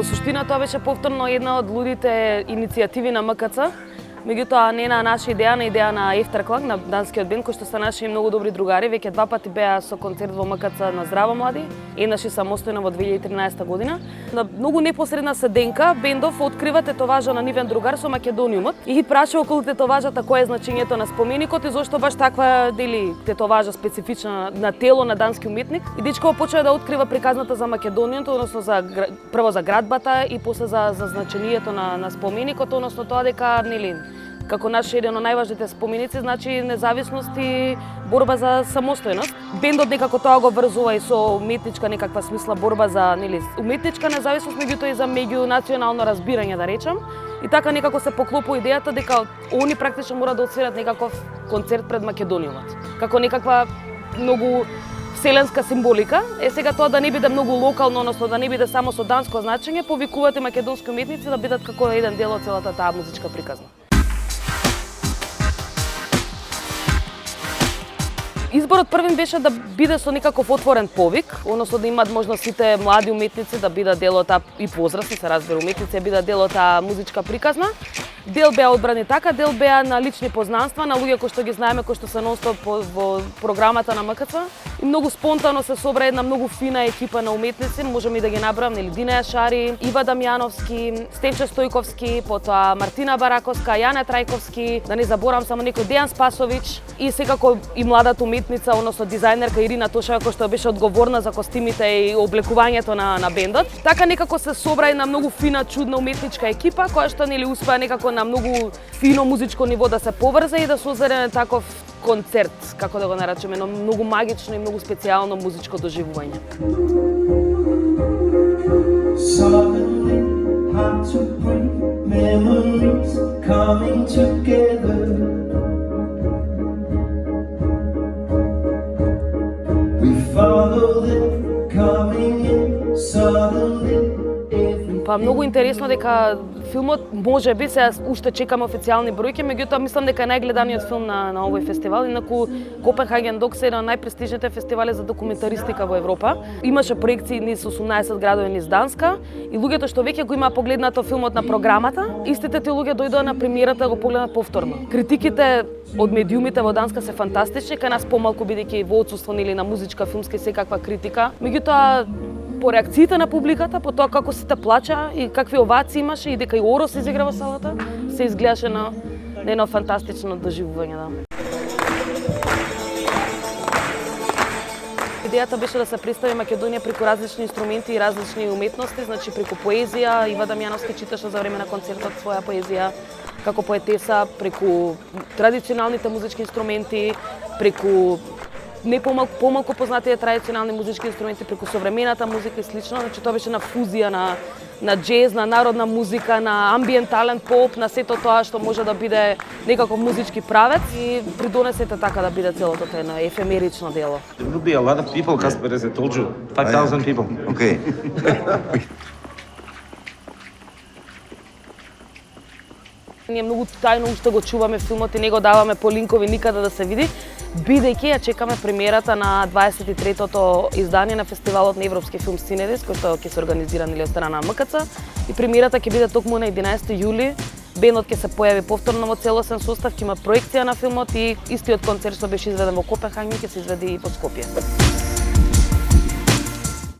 суштина тоа беше повторно една од лудите иницијативи на МКЦ. Меѓутоа не на наша идеја, на идеја на Ефтерклаг, на данскиот бенд, кои што се наши многу добри другари, веќе 2 пати беа со концерт во МКЦ на Здраво млади, еднаш и самостојно во 2013 година. На многу непосредна седенка бендов открива тетоважа на нивен другар со Македониумот и ги праша околу тетоважата кое е значењето на споменикот и зошто баш таква тетоважа специфична на тело на дански уметник. И дечко почна да открива приказната за Македонијата, односно прво за градбата и после за значењето на споменикот, односно тоа дека како наш еден од најважните споменици, значи независност и борба за самостојност. Бендот некако тоа го врзува и со уметничка некаква смисла борба за уметничка независност, меѓутоа и за меѓунационално разбирање, да речам. И така некако се поклопува идејата дека они практично мора да отсвират некаков концерт пред Македонијумот. Како некаква многу вселенска символика. Сега тоа да не биде многу локално, односно да не биде само со данско значење, повикувате македонски уметници да бидат како еден дел од целата таа музичка приказна. Изборот првен беше да биде со некаков отворен повик, односно да имаат можност сите млади уметници да бидат дел од таа и возрастни, се разбира, уметници да бидат дел од таа музичка приказна. Дел беа одбрани така, дел беа на лични познанства, на луѓе кои што ги знаеме, кои што се нонстоп во програмата на МКЦ. И многу спонтано се собра една многу фина екипа на уметници, можеме и да ги набрам, Дина Јашари, Ива Дамјановски, Стенче Стојковски, потоа Мартина Бараковска, Јана Трајковски, да не заборам само некој Дејан Спасовиќ и секако и младата уметница, односно дизајнерка Ирина Тошева, која што беше одговорна за костимите и облекувањето на бендот. Така некако се собра една многу фина, чудна уметничка екипа која што успеа некако на многу фино музичко ниво да се поврзе и да создаде таков концерт, како да го наречеме, но многу магично и многу специјално музичко доживување. Па многу интересно дека филмот можеби се уште чекаме официјални бројки, меѓутоа мислам дека е најгледаниот филм на овој фестивал. Инаку Копенхаген Докс е еден од најпрестижните фестивали за документаристика во Европа. Имаше проекции низ 18 градови низ Данска и луѓето што веќе го имаа погледнато филмот на програмата, истите тие луѓе дојдоа на премиерата да го погледнат повторно. Критиките од медиумите во Данска се фантастични, кај нас помалку бидејќи во отсуство на музичка, филмска и секаква критика. Меѓутоа по реакциите на публиката, по тоа како сите плача и какви овации имаше и дека и Орос изигра во салата, се изгледаше на едно фантастично доживување, да. Идејата беше да се представи Македонија преку различни инструменти и различни уметности, значи преку поезија. Ива Дамјановска читаше за време на концертот своја поезија како поетеса, преку традиционалните музички инструменти, преку не помалку познатите традиционални музички инструменти, преку современата музика и слично. Значи тоа беше на фузија на джез, на народна музика, на амбиентален поп, на сето тоа што може да биде некаков музички правец и придонесете така да биде целото едно ефемерично дело. There will be a lot of people, Kasper, as I told you. 5,000 people. Okay. Ние многу тајно уште го чуваме филмот и не го даваме по линкови никаде да се види, бидејќи ја чекаме премиерата на 23-тото издание на фестивалот на Европски филм Синедис, кој што ќе се организира од страна на МКЦ, и премиерата ќе биде токму на 11 јули. Бендот ќе се појави повторно во целосен состав, ќе има проекција на филмот и истиот концерт што беше изведен во Копенхаген ќе се изведе и во Скопје.